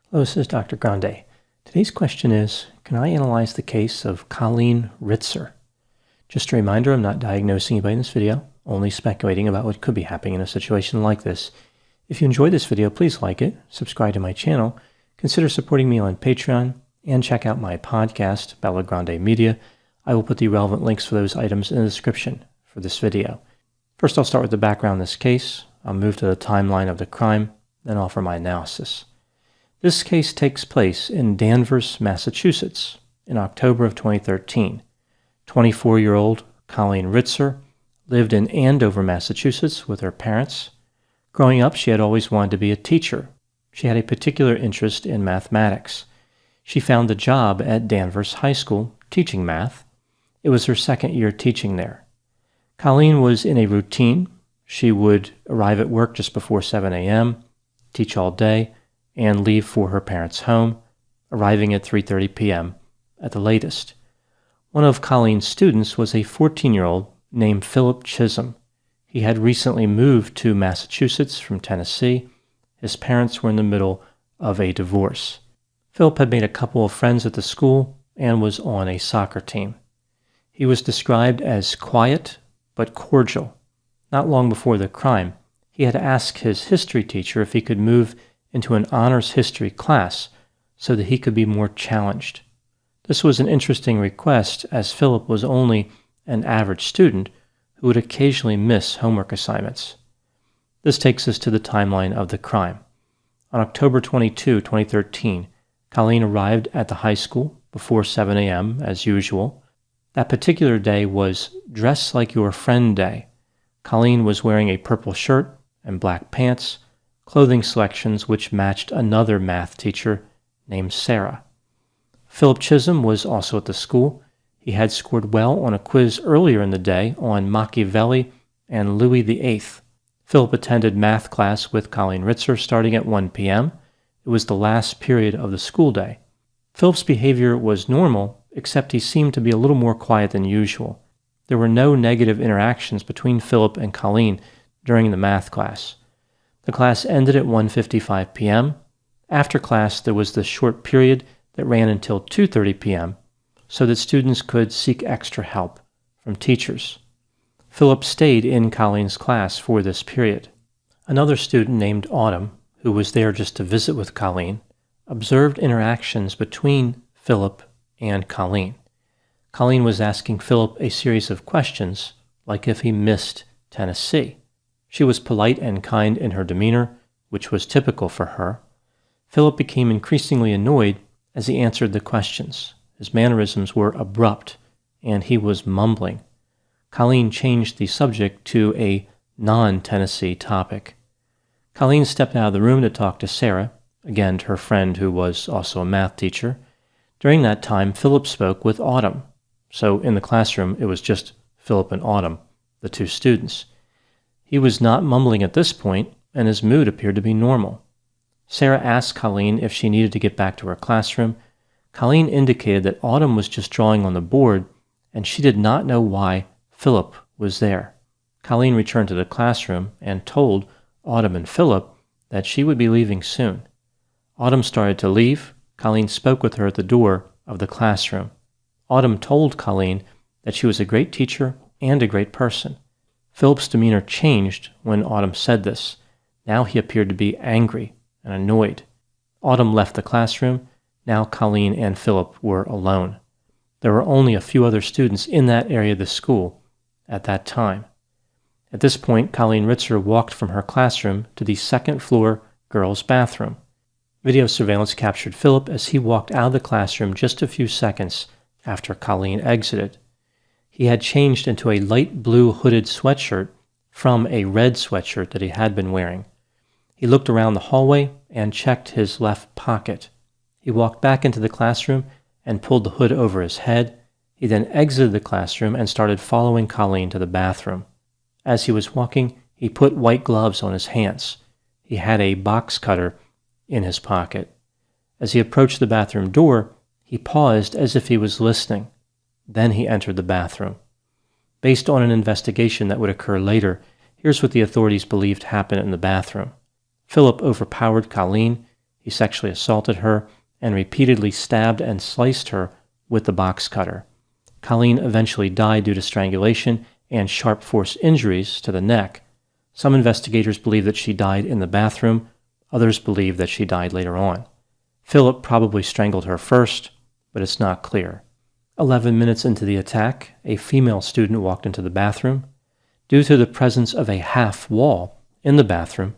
Hello, this is Dr. Grande. Today's question is, can I analyze the case of Colleen Rizter? Just a reminder, I'm not diagnosing anybody in this video, only speculating about what could be happening in a situation like this. If you enjoyed this video, please like it, subscribe to my channel, consider supporting me on Patreon, and check out my podcast, Bella Grande Media. I will put the relevant links for those items in the description for this video. First, I'll start with the background of this case. I'll move to the timeline of the crime, then offer my analysis. This case takes place in Danvers, Massachusetts, in October of 2013. 24-year-old Colleen Rizter lived in Andover, Massachusetts with her parents. Growing up, she had always wanted to be a teacher. She had a particular interest in mathematics. She found a job at Danvers High School teaching math. It was her second year teaching there. Colleen was in a routine. She would arrive at work just before 7 a.m., teach all day, and leave for her parents' home, arriving at 3:30 p.m. at the latest. One of Colleen's students was a 14-year-old named Philip Chism. He had recently moved to Massachusetts from Tennessee. His parents were in the middle of a divorce. Philip had made a couple of friends at the school and was on a soccer team. He was described as quiet but cordial. Not long before the crime, he had asked his history teacher if he could move into an honors history class so that he could be more challenged. This was an interesting request, as Philip was only an average student who would occasionally miss homework assignments. This takes us to the timeline of the crime. On October 22, 2013, Colleen arrived at the high school before 7 a.m. as usual. That particular day was Dress Like Your Friend Day. Colleen was wearing a purple shirt and black pants, clothing selections which matched another math teacher named Sarah. Philip Chism was also at the school. He had scored well on a quiz earlier in the day on Machiavelli and Louis VIII. Philip attended math class with Colleen Ritzer starting at 1 p.m. It was the last period of the school day. Philip's behavior was normal, except he seemed to be a little more quiet than usual. There were no negative interactions between Philip and Colleen during the math class. The class ended at 1:55 p.m. After class, there was the short period that ran until 2:30 p.m. so that students could seek extra help from teachers. Philip stayed in Colleen's class for this period. Another student named Autumn, who was there just to visit with Colleen, observed interactions between Philip and Colleen. Colleen was asking Philip a series of questions, like if he missed Tennessee. She was polite and kind in her demeanor, which was typical for her. Philip became increasingly annoyed as he answered the questions. His mannerisms were abrupt, and he was mumbling. Colleen changed the subject to a non-Tennessee topic. Colleen stepped out of the room to talk to Sarah, again her friend who was also a math teacher. During that time, Philip spoke with Autumn. So in the classroom, it was just Philip and Autumn, the two students. He was not mumbling at this point, and his mood appeared to be normal. Sarah asked Colleen if she needed to get back to her classroom. Colleen indicated that Autumn was just drawing on the board, and she did not know why Philip was there. Colleen returned to the classroom and told Autumn and Philip that she would be leaving soon. Autumn started to leave. Colleen spoke with her at the door of the classroom. Autumn told Colleen that she was a great teacher and a great person. Philip's demeanor changed when Autumn said this. Now he appeared to be angry and annoyed. Autumn left the classroom. Now Colleen and Philip were alone. There were only a few other students in that area of the school at that time. At this point, Colleen Rizter walked from her classroom to the second-floor girls' bathroom. Video surveillance captured Philip as he walked out of the classroom just a few seconds after Colleen exited. He had changed into a light blue hooded sweatshirt from a red sweatshirt that he had been wearing. He looked around the hallway and checked his left pocket. He walked back into the classroom and pulled the hood over his head. He then exited the classroom and started following Colleen to the bathroom. As he was walking, he put white gloves on his hands. He had a box cutter in his pocket. As he approached the bathroom door, he paused as if he was listening. Then he entered the bathroom. Based on an investigation that would occur later, here's what the authorities believed happened in the bathroom. Philip overpowered Colleen. He sexually assaulted her and repeatedly stabbed and sliced her with the box cutter. Colleen eventually died due to strangulation and sharp force injuries to the neck. Some investigators believe that she died in the bathroom. Others believe that she died later on. Philip probably strangled her first, but it's not clear. 11 minutes into the attack, a female student walked into the bathroom. Due to the presence of a half wall in the bathroom,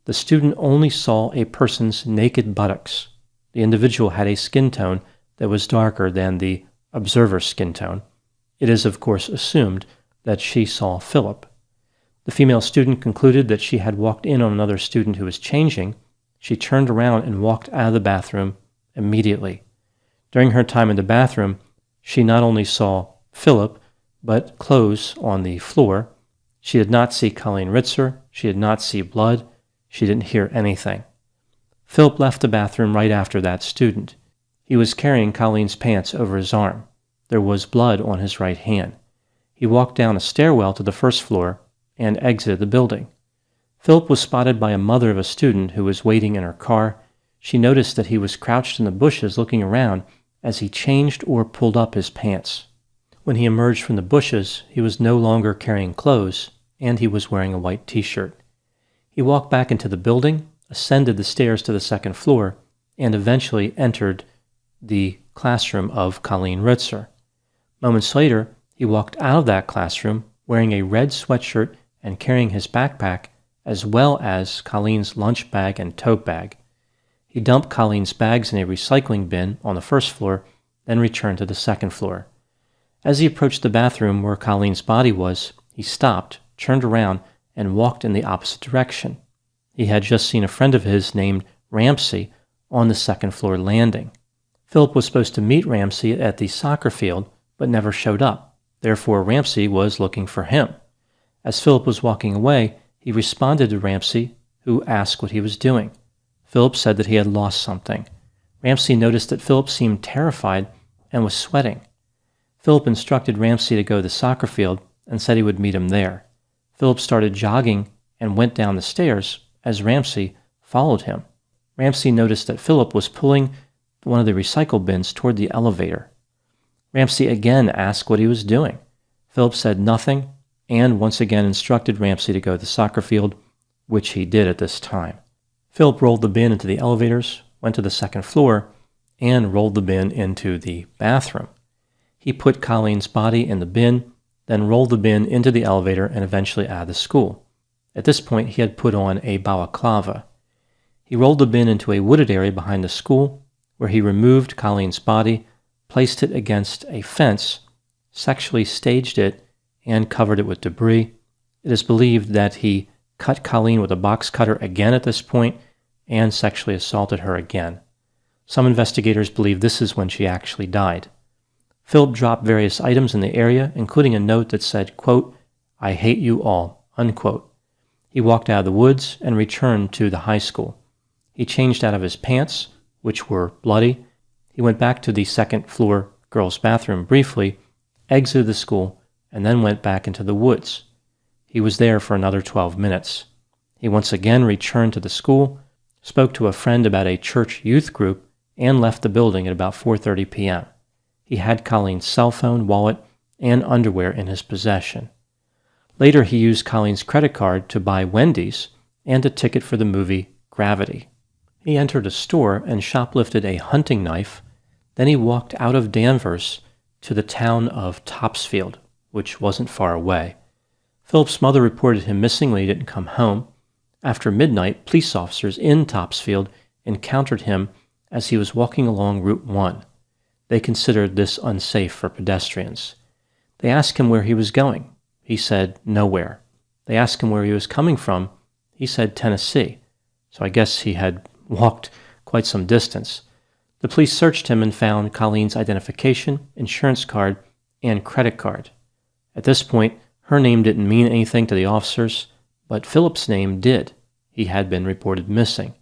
the student only saw a person's naked buttocks. The individual had a skin tone that was darker than the observer's skin tone. It is, of course, assumed that she saw Philip. The female student concluded that she had walked in on another student who was changing. She turned around and walked out of the bathroom immediately. During her time in the bathroom, she not only saw Philip, but clothes on the floor. She did not see Colleen Rizter. She did not see blood. She didn't hear anything. Philip left the bathroom right after that student. He was carrying Colleen's pants over his arm. There was blood on his right hand. He walked down a stairwell to the first floor and exited the building. Philip was spotted by a mother of a student who was waiting in her car. She noticed that he was crouched in the bushes looking around as he changed or pulled up his pants. When he emerged from the bushes, he was no longer carrying clothes, and he was wearing a white t-shirt. He walked back into the building, ascended the stairs to the second floor, and eventually entered the classroom of Colleen Rizter. Moments later, he walked out of that classroom wearing a red sweatshirt and carrying his backpack, as well as Colleen's lunch bag and tote bag. He dumped Colleen's bags in a recycling bin on the first floor, then returned to the second floor. As he approached the bathroom where Colleen's body was, he stopped, turned around, and walked in the opposite direction. He had just seen a friend of his named Ramsey on the second floor landing. Philip was supposed to meet Ramsey at the soccer field, but never showed up. Therefore, Ramsey was looking for him. As Philip was walking away, he responded to Ramsey, who asked what he was doing. Philip said that he had lost something. Ramsey noticed that Philip seemed terrified and was sweating. Philip instructed Ramsey to go to the soccer field and said he would meet him there. Philip started jogging and went down the stairs as Ramsey followed him. Ramsey noticed that Philip was pulling one of the recycle bins toward the elevator. Ramsey again asked what he was doing. Philip said nothing and once again instructed Ramsey to go to the soccer field, which he did at this time. Philip rolled the bin into the elevators, went to the second floor, and rolled the bin into the bathroom. He put Colleen's body in the bin, then rolled the bin into the elevator and eventually out of the school. At this point, he had put on a balaclava. He rolled the bin into a wooded area behind the school, where he removed Colleen's body, placed it against a fence, sexually staged it, and covered it with debris. It is believed that he cut Colleen with a box cutter again at this point and sexually assaulted her again. Some investigators believe this is when she actually died. Philip dropped various items in the area, including a note that said, quote, "I hate you all," unquote. He walked out of the woods and returned to the high school. He changed out of his pants, which were bloody. He went back to the second floor girls' bathroom briefly, exited the school, and then went back into the woods. He was there for another 12 minutes. He once again returned to the school, spoke to a friend about a church youth group, and left the building at about 4:30 p.m. He had Colleen's cell phone, wallet, and underwear in his possession. Later, he used Colleen's credit card to buy Wendy's and a ticket for the movie Gravity. He entered a store and shoplifted a hunting knife. Then he walked out of Danvers to the town of Topsfield, which wasn't far away. Philip's mother reported him missing when he didn't come home. After midnight, police officers in Topsfield encountered him as he was walking along Route 1. They considered this unsafe for pedestrians. They asked him where he was going. He said nowhere. They asked him where he was coming from. He said Tennessee. So I guess he had walked quite some distance. The police searched him and found Colleen's identification, insurance card, and credit card. At this point, her name didn't mean anything to the officers, but Philip's name did. He had been reported missing.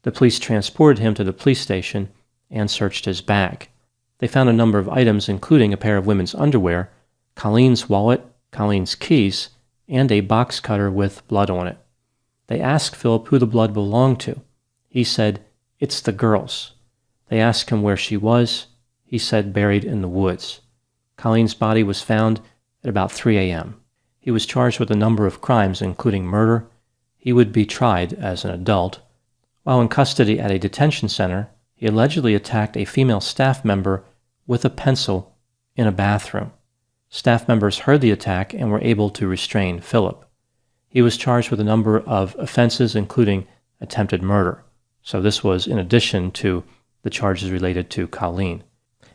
The police transported him to the police station and searched his bag. They found a number of items, including a pair of women's underwear, Colleen's wallet, Colleen's keys, and a box cutter with blood on it. They asked Philip who the blood belonged to. He said, "It's the girls." They asked him where she was. He said buried in the woods. Colleen's body was found at about 3 a.m. He was charged with a number of crimes, including murder. He would be tried as an adult. While in custody at a detention center, he allegedly attacked a female staff member with a pencil in a bathroom. Staff members heard the attack and were able to restrain Philip. He was charged with a number of offenses, including attempted murder. So this was in addition to the charges related to Colleen.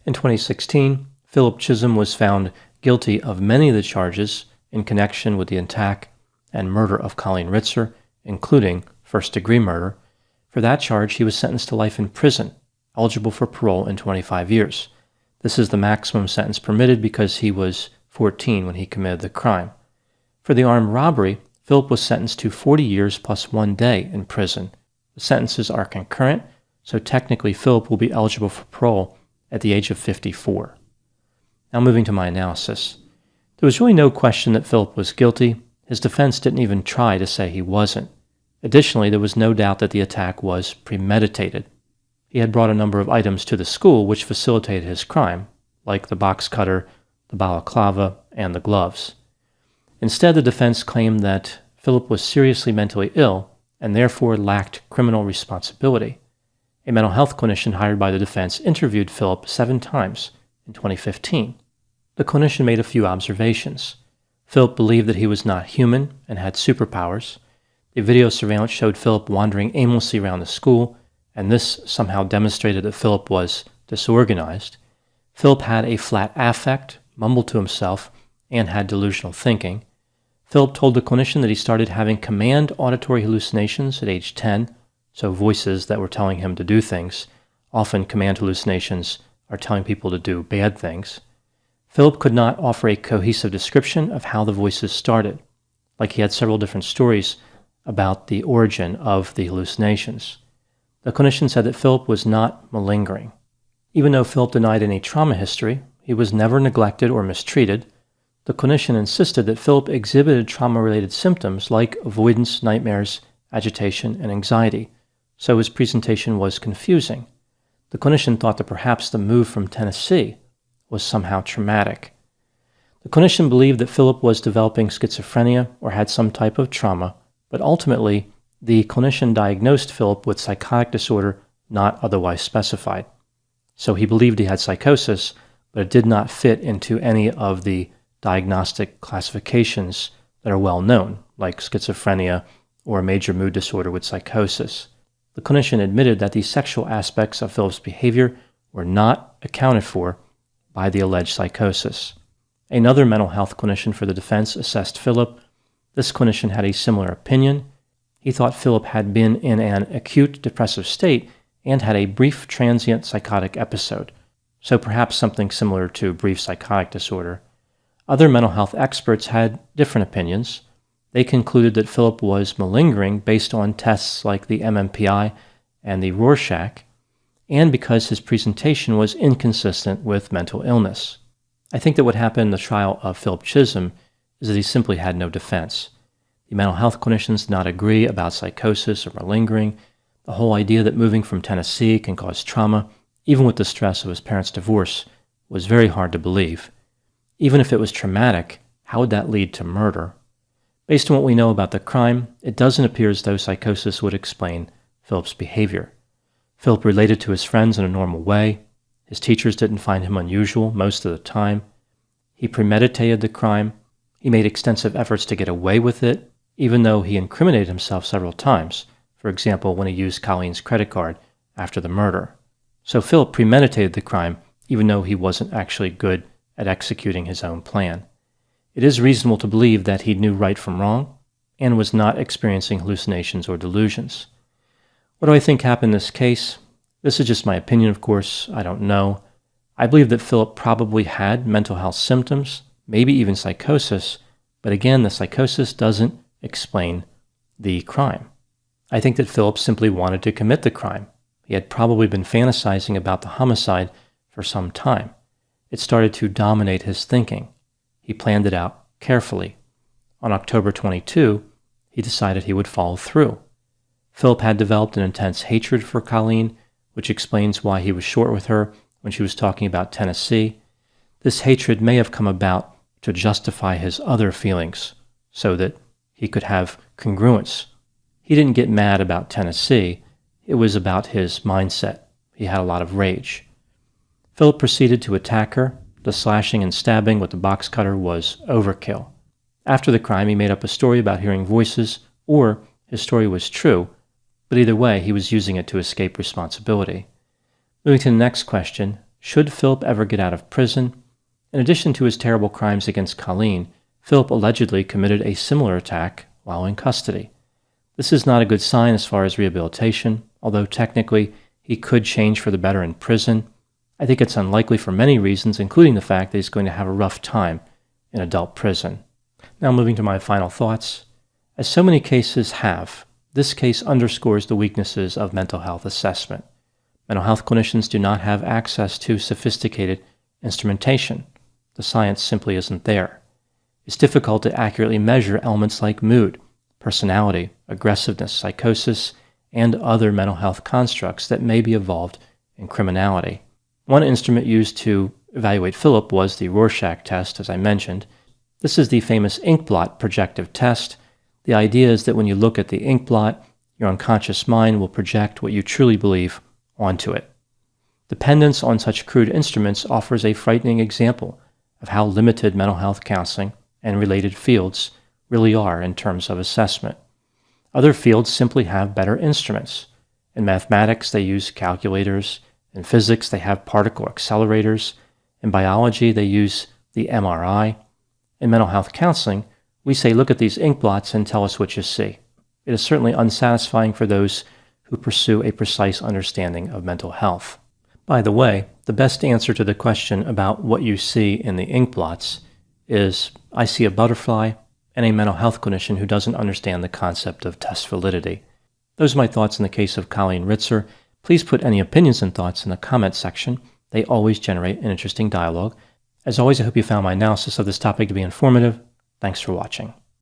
In 2016, Philip Chism was found guilty of many of the charges in connection with the attack and murder of Colleen Ritzer, including first-degree murder. For that charge, he was sentenced to life in prison, eligible for parole in 25 years. This is the maximum sentence permitted because he was 14 when he committed the crime. For the armed robbery, Philip was sentenced to 40 years plus 1 day in prison. The sentences are concurrent, so technically Philip will be eligible for parole at the age of 54. Now moving to my analysis. There was really no question that Philip was guilty. His defense didn't even try to say he wasn't. Additionally, there was no doubt that the attack was premeditated. He had brought a number of items to the school which facilitated his crime, like the box cutter, the balaclava, and the gloves. Instead, the defense claimed that Philip was seriously mentally ill and therefore lacked criminal responsibility. A mental health clinician hired by the defense interviewed Philip 7 times in 2015. The clinician made a few observations. Philip believed that he was not human and had superpowers. The video surveillance showed Philip wandering aimlessly around the school, and this somehow demonstrated that Philip was disorganized. Philip had a flat affect, mumbled to himself, and had delusional thinking. Philip told the clinician that he started having command auditory hallucinations at age 10, so voices that were telling him to do things. Often command hallucinations are telling people to do bad things. Philip could not offer a cohesive description of how the voices started, like he had several different stories about the origin of the hallucinations. The clinician said that Philip was not malingering. Even though Philip denied any trauma history, he was never neglected or mistreated. The clinician insisted that Philip exhibited trauma-related symptoms like avoidance, nightmares, agitation, and anxiety, so his presentation was confusing. The clinician thought that perhaps the move from Tennessee was somehow traumatic. The clinician believed that Philip was developing schizophrenia or had some type of trauma, but ultimately, the clinician diagnosed Philip with psychotic disorder not otherwise specified. So he believed he had psychosis, but it did not fit into any of the diagnostic classifications that are well known, like schizophrenia or a major mood disorder with psychosis. The clinician admitted that the sexual aspects of Philip's behavior were not accounted for by the alleged psychosis. Another mental health clinician for the defense assessed Philip. This clinician had a similar opinion. He thought Philip had been in an acute depressive state and had a brief transient psychotic episode, so perhaps something similar to brief psychotic disorder. Other mental health experts had different opinions. They concluded that Philip was malingering based on tests like the MMPI and the Rorschach, and because his presentation was inconsistent with mental illness. I think that what happened in the trial of Philip Chism is that he simply had no defense. The mental health clinicians did not agree about psychosis or malingering. The whole idea that moving from Tennessee can cause trauma, even with the stress of his parents' divorce, was very hard to believe. Even if it was traumatic, how would that lead to murder? Based on what we know about the crime, it doesn't appear as though psychosis would explain Philip's behavior. Philip related to his friends in a normal way. His teachers didn't find him unusual most of the time. He premeditated the crime. He made extensive efforts to get away with it, even though he incriminated himself several times, for example, when he used Colleen's credit card after the murder. So Philip premeditated the crime, even though he wasn't actually good at executing his own plan. It is reasonable to believe that he knew right from wrong and was not experiencing hallucinations or delusions. What do I think happened in this case? This is just my opinion, of course. I don't know. I believe that Philip probably had mental health symptoms, maybe even psychosis, but again, the psychosis doesn't explain the crime. I think that Philip simply wanted to commit the crime. He had probably been fantasizing about the homicide for some time. It started to dominate his thinking. He planned it out carefully. On October 22, he decided he would follow through. Philip had developed an intense hatred for Colleen, which explains why he was short with her when she was talking about Tennessee. This hatred may have come about to justify his other feelings, so that he could have congruence. He didn't get mad about Tennessee. It was about his mindset. He had a lot of rage. Philip proceeded to attack her. The slashing and stabbing with the box cutter was overkill. After the crime, he made up a story about hearing voices, or his story was true, but either way, he was using it to escape responsibility. Moving to the next question, should Philip ever get out of prison? In addition to his terrible crimes against Colleen, Philip allegedly committed a similar attack while in custody. This is not a good sign as far as rehabilitation, although technically he could change for the better in prison. I think it's unlikely for many reasons, including the fact that he's going to have a rough time in adult prison. Now moving to my final thoughts. As so many cases have, this case underscores the weaknesses of mental health assessment. Mental health clinicians do not have access to sophisticated instrumentation. The science simply isn't there. It's difficult to accurately measure elements like mood, personality, aggressiveness, psychosis, and other mental health constructs that may be evolved in criminality. One instrument used to evaluate Philip was the Rorschach test, as I mentioned. This is the famous inkblot projective test. The idea is that when you look at the inkblot, your unconscious mind will project what you truly believe onto it. Dependence on such crude instruments offers a frightening example of how limited mental health counseling and related fields really are in terms of assessment. Other fields simply have better instruments. In mathematics, they use calculators. In physics, they have particle accelerators. In biology, they use the MRI. In mental health counseling, we say, look at these inkblots and tell us what you see. It is certainly unsatisfying for those who pursue a precise understanding of mental health. By the way, the best answer to the question about what you see in the inkblots is, I see a butterfly and a mental health clinician who doesn't understand the concept of test validity. Those are my thoughts in the case of Colleen Rizter. Please put any opinions and thoughts in the comments section. They always generate an interesting dialogue. As always, I hope you found my analysis of this topic to be informative. Thanks for watching.